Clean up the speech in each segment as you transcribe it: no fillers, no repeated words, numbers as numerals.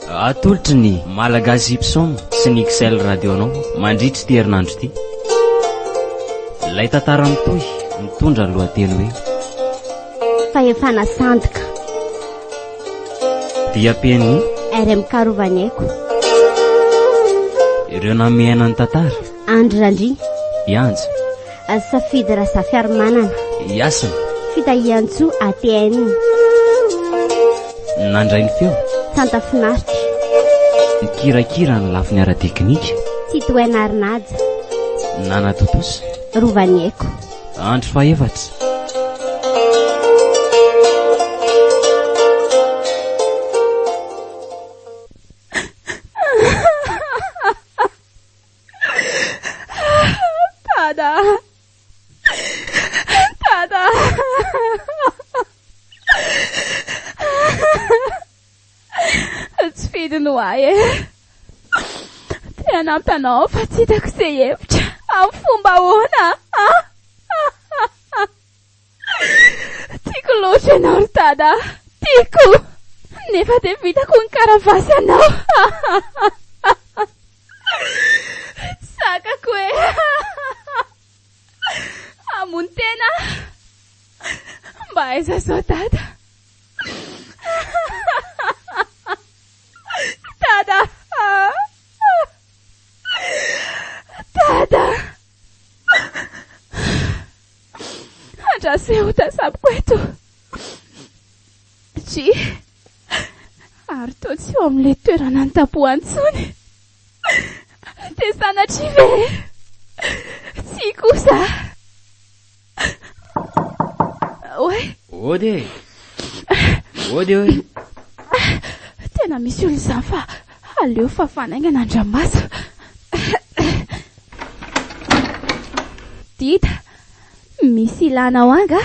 Atolotry ny Malagasy Ipsom sy ny XL radio anao mandritry ty herinandro ty. Lay tantara mitohy mitondra ny lohateny hoe fahefana sandoka dia pen'ny RMK Rovaniaiko. Ireo namiaina ny tantara Andry Randry Ianja Safidy Rasafiarmanana Iasina Fitahiantso ATN nandray ny feo Santa Finaritra ny kirakira ny lafiny ara-teknika Citoyen Arnaja Nana Totosa Rovaniaiko. Andro faefatra Nampanao fa tsy hitako izay hevitra amin'ny fomba ahoana. Tiako loatra ianao ry dada, tiako nefa dia vitako ny karavasy anao. Sakako hoe amony tena mba aiza zao dada. Dada andraseo tasaboko eto tsy ary to tsy eo amin'ilay toerana ny tapoantsony dia sanatry ve tsy kosa oe ode oe tena misy olo izany fa aleo fa fanaingana andramasa. Dita misy ilanao anga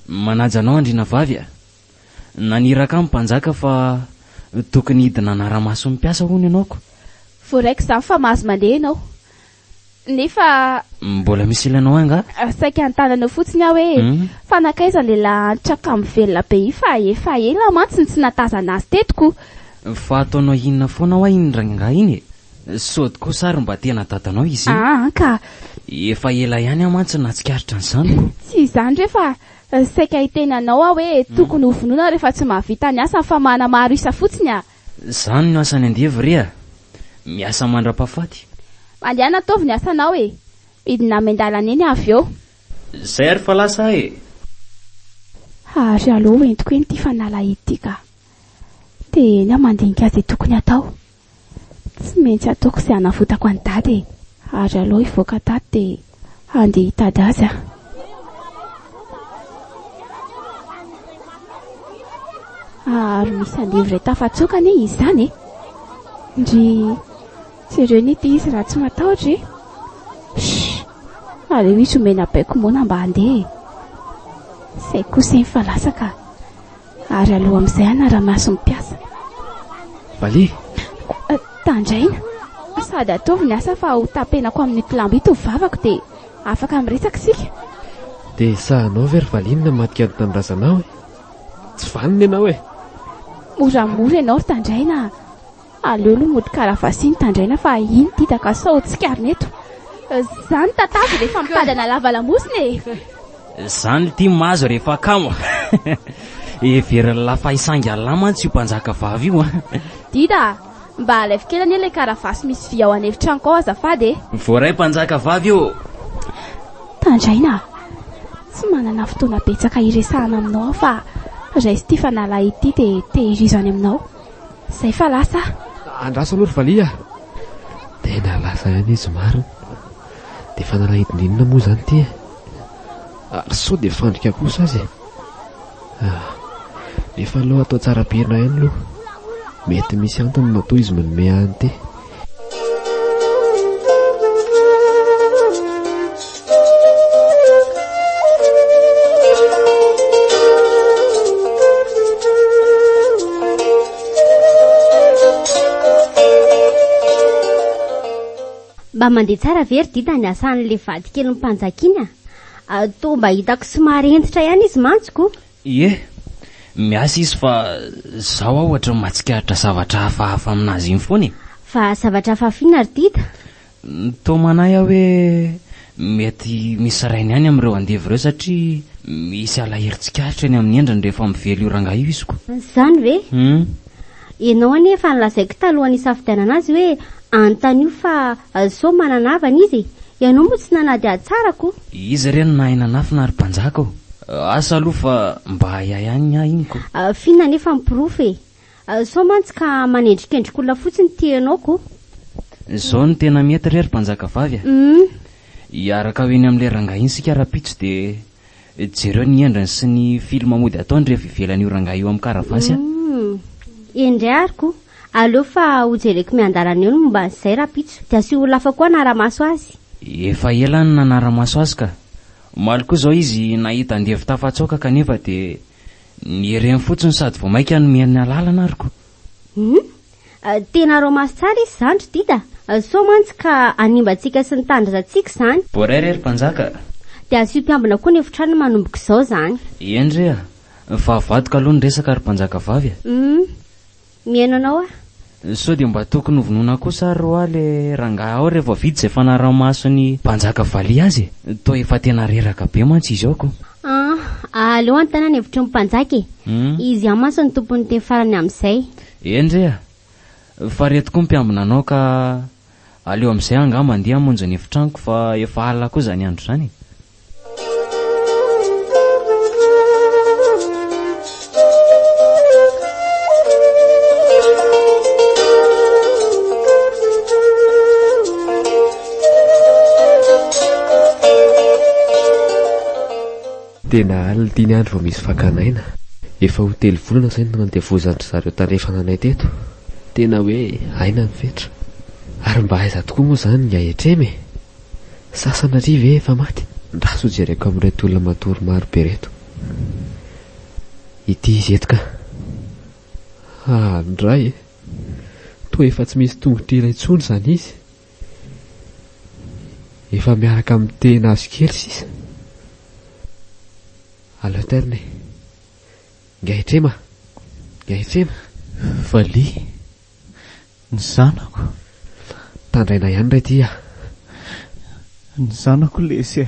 manajanao andrina vavy a naniraka amin'ny mpanjaka fa tokony hidina anaramaso mipiasa hono ianaoko. Voaraiko izany fa mahazo mandeha ianao nefa mbola misy ilanao anga saika antananao fotsiny aho hoe fanakaiza lehilahy antraka amin'ny velona be fa efa ela mantsiny tsy natazana azy tetiko. Fa ataonao inona foana hoa indranganga iny sody kosa ary mba tena dadanao izy ka efa ela ihany aho mantsy natsikaritra ny zaniko. Tsy izany rehefa saika hitenanao aho hoe tokony hovonoina rehefa tsy mahavita ny asa fa mana maro isa fotsiny a. Zany no asany andevy rea miasa mandra-pahafaty. Mandiana ataovy ny asanao e midina amendalana eny avy eo. Zay ary fa lasa ary aloha entiko eny ty fanalahidy ty ka dia eny aho mandinika azy tokony atao. Tsy maintsy ataoko izay hanavotako any dady ary aloha hivoaka tato dia andeha hitady azy aho. Ary misy andevy iray tafatsokany izy izany ndry jereo ny ity izy raha tsy matahotra aleo izy omena baiko mona mba handeha izay kosa eny fa lasaka ary aloha amin'izay anara-maso mipiasa. Valy tandraina sady ataovy ny asa fa ho tapenako amin'ny kilambo ito vavako dia afaka miresaka sika. Dia sahanao very valinina matika ny tandrazanao tsy vaniny ianao moramora ianao ry tandraina aleo aloha mody karavasiny tandraina fa iny ditaka sao tsikarina eto zany tatavy rehefa mitadana lavalamosiny zany ty mazo rehefa kamo everiny lafa isangy alama tsy io mpanjaka vavy io dida mba alaivo kely anie ilay karavasy misy vy ao anevitranko ao azafady voaray mpanjaka vavy io. Tandraina tsy manana fotoana betsaka iresahana aminao fa raisy ty fanalahidy ty dia tehirizany aminao izay fa lasa andraso aloha ry valia tena lasa ihany izy marina dia fanalahidy ndrinona moa zany ty ary sao dia fandrika kosa azy nefa aloha atao tsara berina ihany aloha mety misy antony natao izy manome any ty. Mba mandeha tsara very dita ny asan'le vady kely mpanjakiny to mba hitako somary entitra ihany izy mantsoko. Ie miasa izy fa zaho aho ohatra matsikaritra zavatra hafahafa aminazy iny foana. Fa zavatra hafafiana ry Dida. Tomanay aho hoe mety misy rainy ihany amin'ireo andevy ireo satria misy alaherintsikaritra eny amin'ny endrany rehefa mively io rangaha io iziko. Zany ve? Ianao anefa nilazaiko taloha ny safidianana azy hoe anontany io fa sao mananavana izy. Ianao moa tsy nanady atsarako. Izy ireny nahay nanafina ary mpanjaka asa aloha fa mba haihany iniko. Fina nefa mipirofy sao mantsy ka manendrikendrik'olona fotsiny tianaoko. Zao ny tena mety rery mpanjaka vavy iaraka ho eny amin'ilay rangaha iny sika rapitso dia jereo ny endrany sy ny filma mody ataony rehefa ivelan'io rangaha io amin'ny karavasy indray ariko aleo fa hojereko miandalana eo ny momba an'izay rapitso dia sy olona hafa koa anara-maso azy. Efa ela ny nanara-maso azy ka maly koa zao izy nahita andevy tafatsoka kanefa dia ny ereny fotsiny sady vao maika nomeny alalana ariko. Tena romaso tsara izy zany ry Dida. So mantsy ka animbantsika sy ny tandrazatsika zany. Boray rery mpanjaka. Dia asio mpiambina koa ny efitrano manomboka izao zany. Endrea fa vadoka aloha ny resaka ry mpanjaka vavy mihaino anao so dia mba tokony hovonoina kosa roa le rangaha ao rehefa vidy izay fanara-maso ny mpanjaka valy azy toa efa tena reraka be mantsy izy aoko. Aleo antana ny hevitry ny mpanjaka izy amaso ny tompony teny farany amin'izay. Endrea fa reto koa mpiambina anao ka aleo amin'izay anga mandeha monja ny efitraniko fa efa alina koa zany andro zany. Tena alina 10 andro vao misy fakanaina. Efa ho 3 volana zay no nandevozandry zareo tarefananay teto. Tena hoe aina mifetra ary mba aiza tokoa moa zany ny ahetreme. Sasana rive efa maty ndraso jereko amin'ireto olona matory maro be reto. Ity izy eto ka ndray toa efa tsy misy tongotra iray intsony zany izy. Efa miaraka amin'ny tena azo kely sisa. Allo terne Gaetrema Valy ny zanako tandraina ihany ray tia. Ny zanako lesy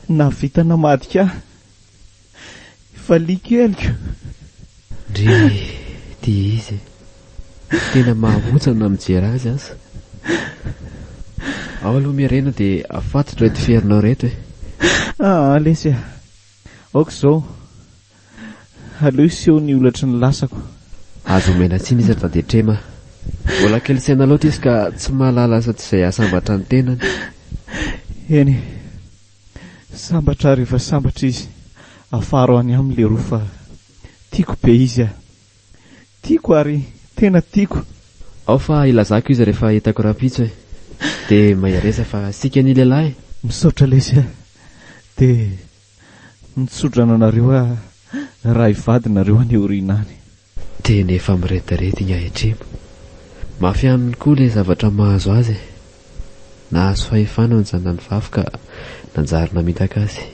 navita namadika Valy keliko ndry ty izy tena mahamotsana mijery azy asa. Ao aloha miarena dia afatotra reto ferinao reto lesy aoko zao aleo iseho ny olatry ny lasako. Azo mena tsiny izy fa detrema mbola kely saina loatra izy ka tsy mahalala asa tsy izay asambatra ny tenany. Eny sambatra rehefa sambatra izy afaro any amin'le roa fa tiako be izy tiako ary tena tiako. Ao fa ilazako izy rehefa hitako rapitso dia mahiaresa fa sika ny lehilahy misaotra lesy dia mitsodrana anareo raha ivadinareo any orinany. Tena efa miretirety ny ahetremo. Mafy aminy koa le zavatra mahazo azy. Nahazo fahefana ny zanany vavy ka nanjary namitaka azy.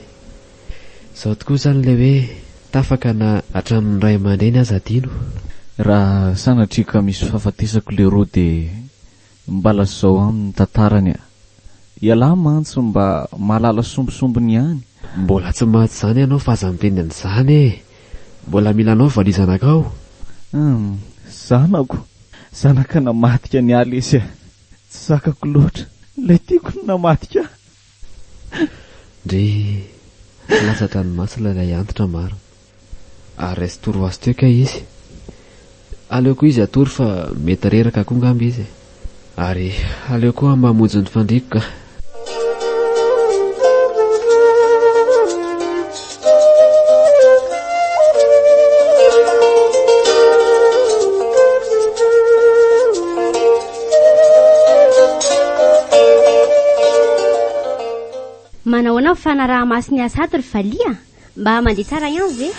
Zao tokoa zany le hoe tafaka na hatramin'ny ray aman-dreny aza adino. Raha sanatrika misy fahafatesako le roa dia mbala zao amin'ny tantarany iala mantso mba mahalala sombosombony ihany. Mbola tsy mahatsy zany ianao fa aza miteny an'izany mbola mila anao valizanakao. Zanaka namadika ny alesy tsy zakako loatra ilay tiako namadika. Ndry lasatra ny masina ilay antitra maro ary resy toro azy teo ka izy. Aleo koa izy atory fa mety reraka koa ngamba izy ary aleo koa mamonjy ny fandriko ka. Manao anao fanaraha masiny asato ry Valia mba mandeha tsara ihany ve?